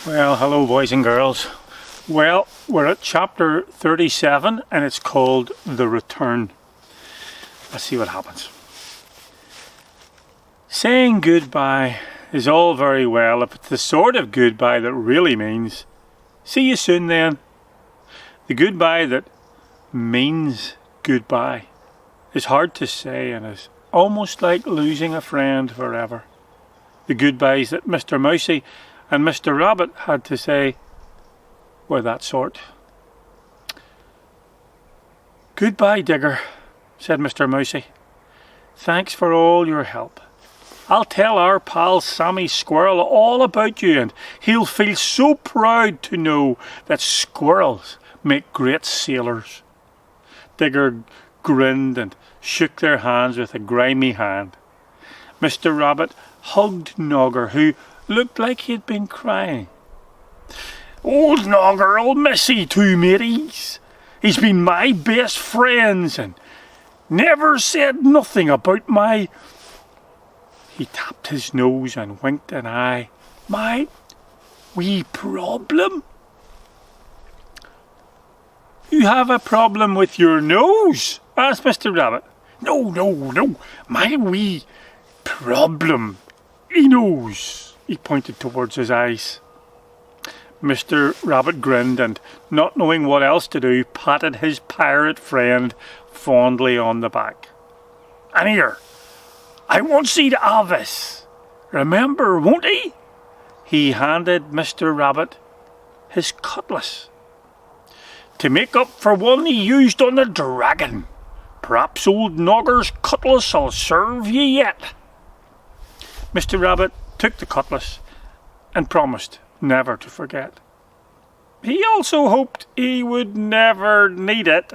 Well, hello boys and girls. Well, we're at chapter 37 and it's called The Return. Let's see what happens. Saying goodbye is all very well if it's the sort of goodbye that really means, see you soon then. The goodbye that means goodbye is hard to say and is almost like losing a friend forever. The goodbyes that Mr. Mousey and Mr. Rabbit had to say were that sort. "Goodbye, Digger," said Mr. Mousey. "Thanks for all your help. I'll tell our pal Sammy Squirrel all about you, and he'll feel so proud to know that squirrels make great sailors." Digger grinned and shook their hands with a grimy hand. Mr. Rabbit hugged Nogger, who looked like he'd been crying. "Old Nogger'll miss you too, mateys. He's been my best friends and never said nothing about my..." He tapped his nose and winked an eye. "My wee problem?" "You have a problem with your nose?" asked Mr. Rabbit. No. My wee problem. He knows." He pointed towards his eyes. Mr. Rabbit grinned and, not knowing what else to do, patted his pirate friend fondly on the back. "And here, I want you to have this. Remember, won't he?" He handed Mr. Rabbit his cutlass. "To make up for one he used on the dragon. Perhaps old Nogger's cutlass'll serve you yet." Mr. Rabbit took the cutlass and promised never to forget. He also hoped he would never need it.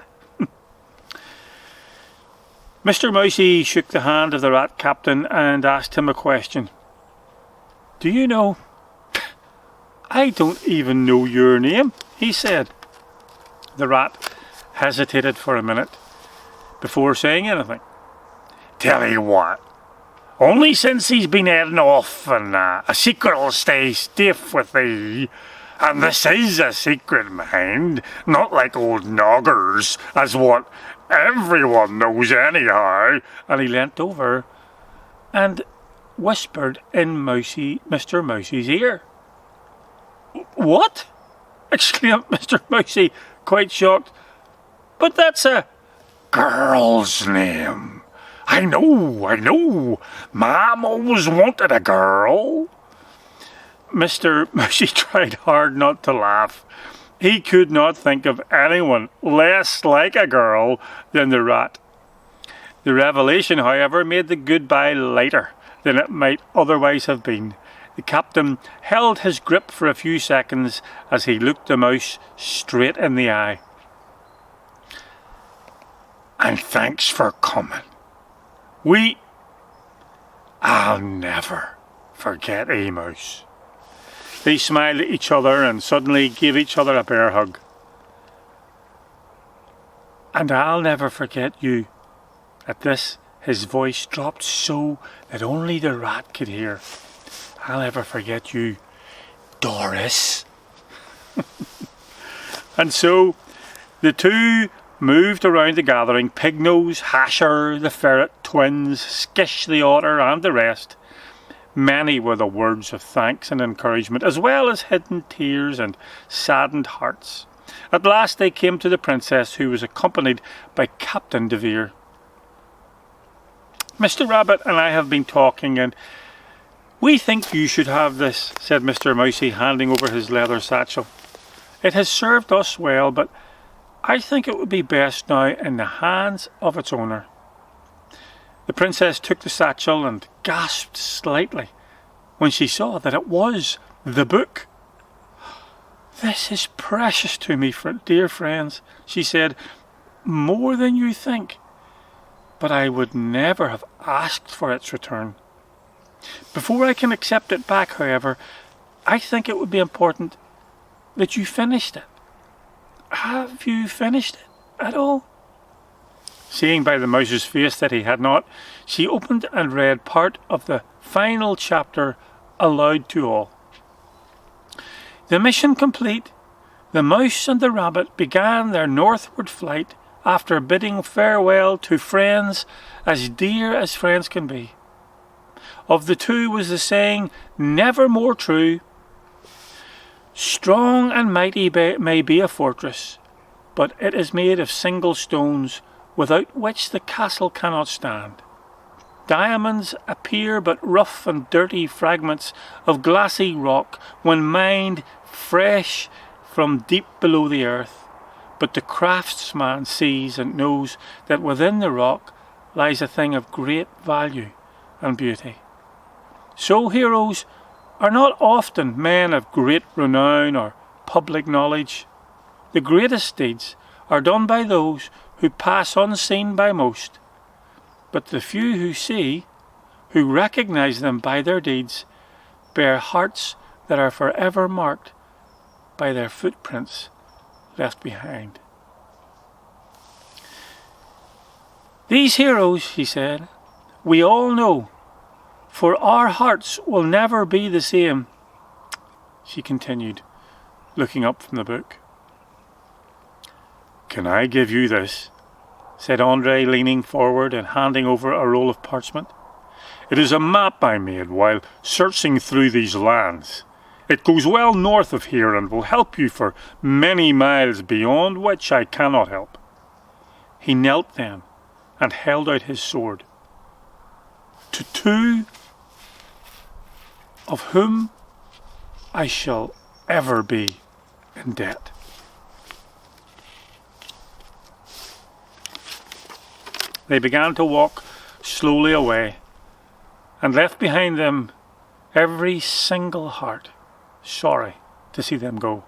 Mr. Mousey shook the hand of the rat captain and asked him a question. "Do you know, I don't even know your name," he said. The rat hesitated for a minute before saying anything. "Tell you what, only since he's been heading off and a secret'll stay stiff with thee. And this is a secret, mind, not like old Nogger's, as what everyone knows anyhow." And he leant over and whispered in Mr. Mousey's ear. "What?" exclaimed Mr. Mousey, quite shocked. "But that's a girl's name. I know. Mom always wanted a girl." Mr. Mousey tried hard not to laugh. He could not think of anyone less like a girl than the rat. The revelation, however, made the goodbye lighter than it might otherwise have been. The captain held his grip for a few seconds as he looked the mouse straight in the eye. "And thanks for coming. I'll never forget a mouse." They smiled at each other and suddenly gave each other a bear hug. "And I'll never forget you." At this, his voice dropped so that only the rat could hear. "I'll never forget you, Doris." And so the two moved around the gathering, Pignose, Hasher, the ferret, Twins, Skish the otter, and the rest. Many were the words of thanks and encouragement, as well as hidden tears and saddened hearts. At last they came to the princess, who was accompanied by Captain de Vere. "Mr. Rabbit and I have been talking, and we think you should have this," said Mr. Mousey, handing over his leather satchel. "It has served us well, but I think it would be best now in the hands of its owner." The princess took the satchel and gasped slightly when she saw that it was the book. "This is precious to me, dear friends," she said, "more than you think. But I would never have asked for its return. Before I can accept it back, however, I think it would be important that you finished it. Have you finished it at all?" Seeing by the mouse's face that he had not, she opened and read part of the final chapter aloud to all. The mission complete, the mouse and the rabbit began their northward flight after bidding farewell to friends as dear as friends can be. Of the two was the saying never more true. Strong and mighty may be a fortress, but it is made of single stones, without which the castle cannot stand. Diamonds appear but rough and dirty fragments of glassy rock when mined fresh from deep below the earth, but the craftsman sees and knows that within the rock lies a thing of great value and beauty. So heroes are not often men of great renown or public knowledge. The greatest deeds are done by those who pass unseen by most, but the few who see, who recognize them by their deeds, bear hearts that are forever marked by their footprints left behind. These heroes, he said, we all know, for our hearts will never be the same, she continued, looking up from the book. Can I give you this? Said Andre, leaning forward and handing over a roll of parchment. It is a map I made while searching through these lands. It goes well north of here and will help you for many miles beyond which I cannot help. He knelt then and held out his sword. To two of whom I shall ever be in debt. They began to walk slowly away, and left behind them every single heart sorry to see them go.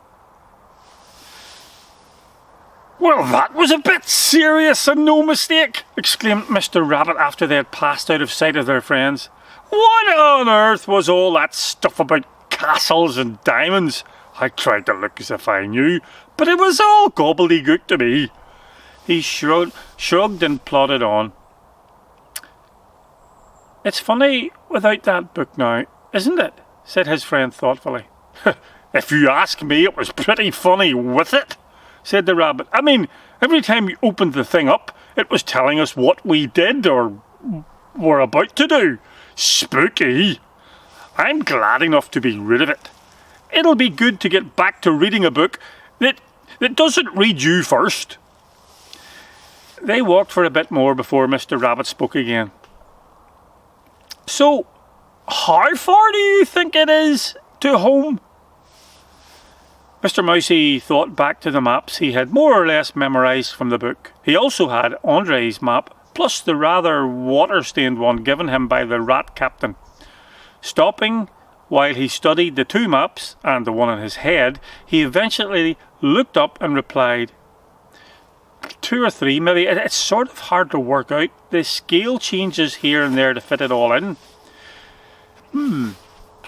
Well, that was a bit serious and no mistake, exclaimed Mr. Rabbit after they had passed out of sight of their friends. What on earth was all that stuff about castles and diamonds? I tried to look as if I knew, but it was all gobbledygook to me. He shrugged and plodded on. It's funny without that book now, isn't it? Said his friend thoughtfully. If you ask me, it was pretty funny with it, said the rabbit. I mean, every time you opened the thing up, it was telling us what we did or were about to do. Spooky. I'm glad enough to be rid of it. It'll be good to get back to reading a book that doesn't read you first. They walked for a bit more before Mr. Rabbit spoke again. So, how far do you think it is to home? Mr. Mousey thought back to the maps he had more or less memorised from the book. He also had Andre's map, plus the rather water-stained one given him by the rat captain. Stopping while he studied the two maps and the one in his head, he eventually looked up and replied, 2 or 3 maybe. It's sort of hard to work out. The scale changes here and there to fit it all in.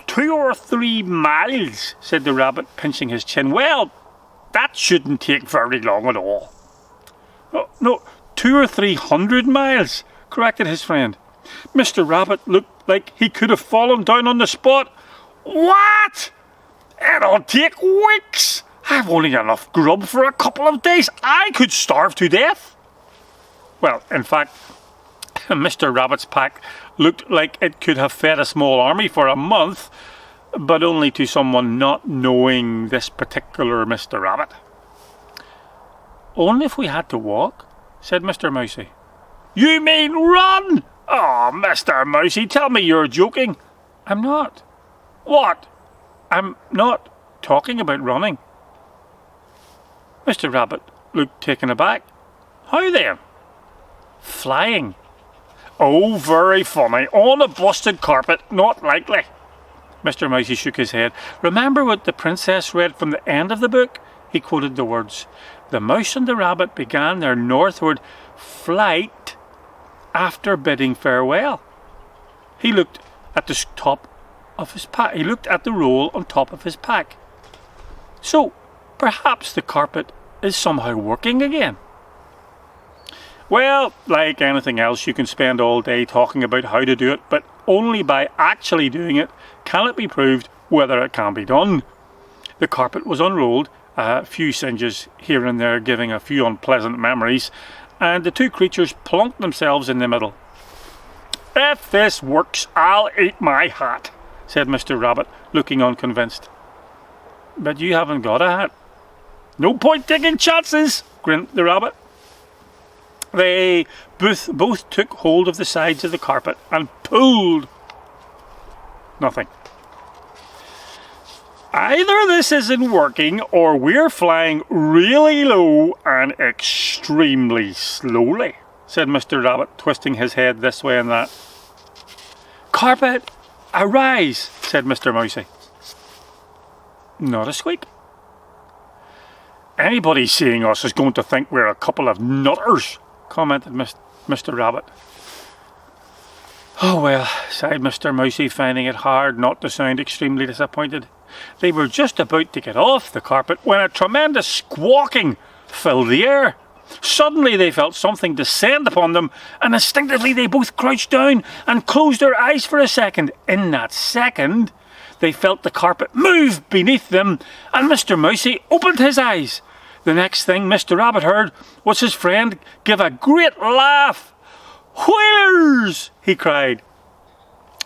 2 or 3 miles, said the rabbit, pinching his chin. Well, that shouldn't take very long at all. Oh, no, 200 or 300 miles, corrected his friend. Mr. Rabbit looked like he could have fallen down on the spot. What? It'll take weeks. I've only enough grub for a couple of days. I could starve to death. Well, in fact, Mr. Rabbit's pack looked like it could have fed a small army for a month, but only to someone not knowing this particular Mr. Rabbit. Only if we had to walk, said Mr. Mousey. You mean run? Oh, Mr. Mousey, tell me you're joking. I'm not. What? I'm not talking about running. Mr. Rabbit looked taken aback. How then? Flying. Oh, very funny. On a busted carpet, not likely. Mr. Mousey shook his head. Remember what the princess read from the end of the book? He quoted the words. The mouse and the rabbit began their northward flight after bidding farewell. He looked at the top of his pack. He looked at the roll on top of his pack. So, perhaps the carpet is somehow working again. Well, like anything else, you can spend all day talking about how to do it, but only by actually doing it can it be proved whether it can be done. The carpet was unrolled, a few singes here and there giving a few unpleasant memories, and the two creatures plunked themselves in the middle. "If this works, I'll eat my hat," said Mr. Rabbit, looking unconvinced. "But you haven't got a hat." "No point taking chances," grinned the rabbit. They both took hold of the sides of the carpet and pulled. Nothing. "Either this isn't working or we're flying really low and extremely slowly," said Mr. Rabbit, twisting his head this way and that. "Carpet, arise," said Mr. Mousey. Not a squeak. "Anybody seeing us is going to think we're a couple of nutters," commented Mr. Rabbit. "Oh well," sighed Mr. Mousey, finding it hard not to sound extremely disappointed. They were just about to get off the carpet when a tremendous squawking filled the air. Suddenly they felt something descend upon them, and instinctively they both crouched down and closed their eyes for a second. In that second, they felt the carpet move beneath them, and Mr. Mousey opened his eyes. The next thing Mr. Rabbit heard was his friend give a great laugh. "Whalers!" he cried.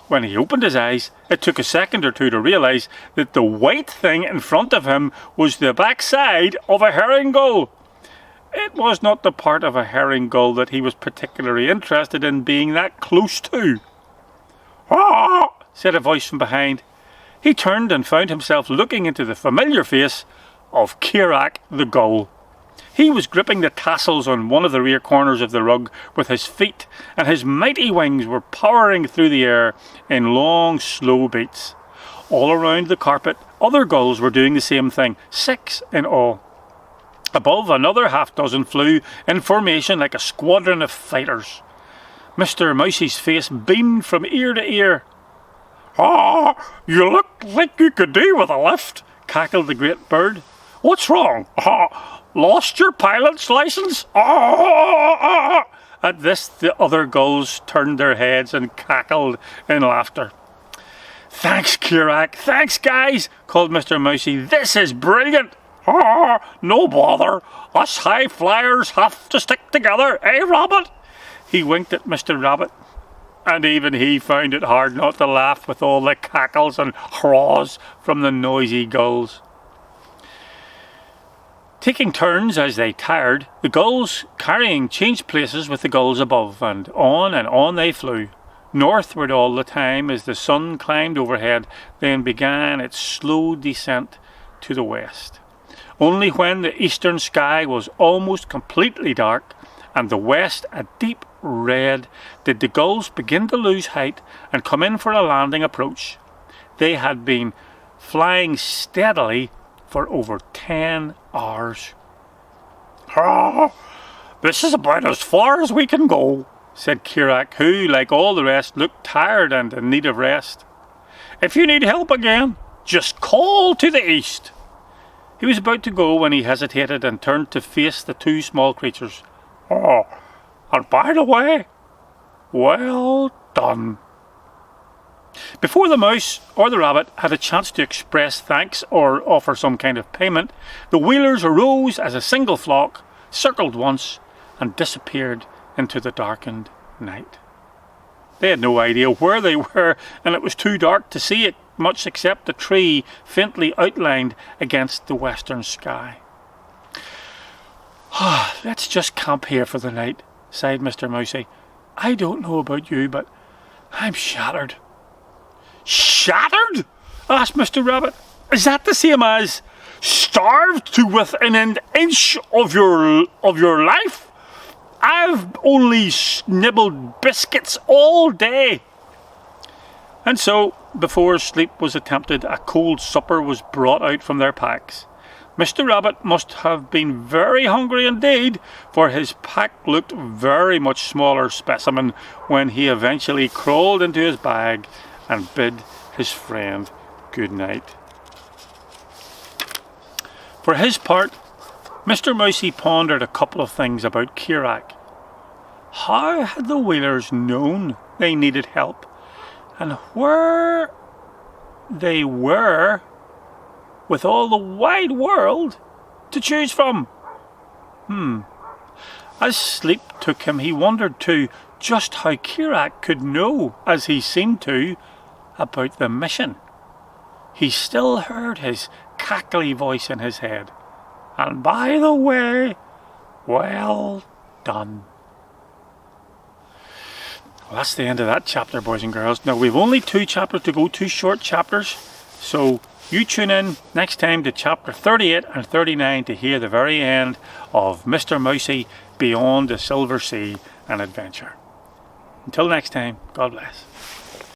When he opened his eyes, it took a second or two to realise that the white thing in front of him was the backside of a herring gull. It was not the part of a herring gull that he was particularly interested in being that close to. "Ah!" said a voice from behind. He turned and found himself looking into the familiar face of Kirak the gull. He was gripping the tassels on one of the rear corners of the rug with his feet, and his mighty wings were powering through the air in long, slow beats. All around the carpet, other gulls were doing the same thing, 6 in all. Above, another half-dozen flew in formation like a squadron of fighters. Mr. Mousey's face beamed from ear to ear. "Ah, you look like you could do with a lift," cackled the great bird. "What's wrong? Lost your pilot's license?" At this, the other gulls turned their heads and cackled in laughter. "Thanks, Kirak. Thanks, guys," called Mr. Mousey. "This is brilliant." "No bother. Us high flyers have to stick together, eh, Rabbit?" He winked at Mr. Rabbit, and even he found it hard not to laugh with all the cackles and hurrahs from the noisy gulls. Taking turns as they tired, the gulls carrying changed places with the gulls above, and on they flew, northward all the time as the sun climbed overhead, then began its slow descent to the west. Only when the eastern sky was almost completely dark and the west a deep red did the gulls begin to lose height and come in for a landing approach. They had been flying steadily for over 10 hours. "This is about as far as we can go," said Kirak, who, like all the rest, looked tired and in need of rest. "If you need help again, just call to the east." He was about to go when he hesitated and turned to face the two small creatures. "And by the way, well done." Before the mouse or the rabbit had a chance to express thanks or offer some kind of payment, the whalers arose as a single flock, circled once, and disappeared into the darkened night. They had no idea where they were, and it was too dark to see it much except a tree faintly outlined against the western sky. "Let's just camp here for the night," sighed Mr. Mousey. "I don't know about you, but I'm shattered." "Shattered?" asked Mr. Rabbit. "Is that the same as starved to within an inch of your life? I've only nibbled biscuits all day." And so, before sleep was attempted, a cold supper was brought out from their packs. Mr. Rabbit must have been very hungry indeed, for his pack looked very much smaller specimen when he eventually crawled into his bag and bid his friend good night. For his part, Mr. Mousey pondered a couple of things about Kirak. How had the whalers known they needed help? And where they were with all the wide world to choose from. As sleep took him, he wondered too just how Kirak could know, as he seemed to, about the mission. He still heard his cackly voice in his head. And by the way, well done. Well, that's the end of that chapter, boys and girls. Now, we've only 2 chapters to go, 2 short chapters. So you tune in next time to chapter 38 and 39 to hear the very end of Mr. Mousey Beyond the Silver Sea and Adventure. Until next time, God bless.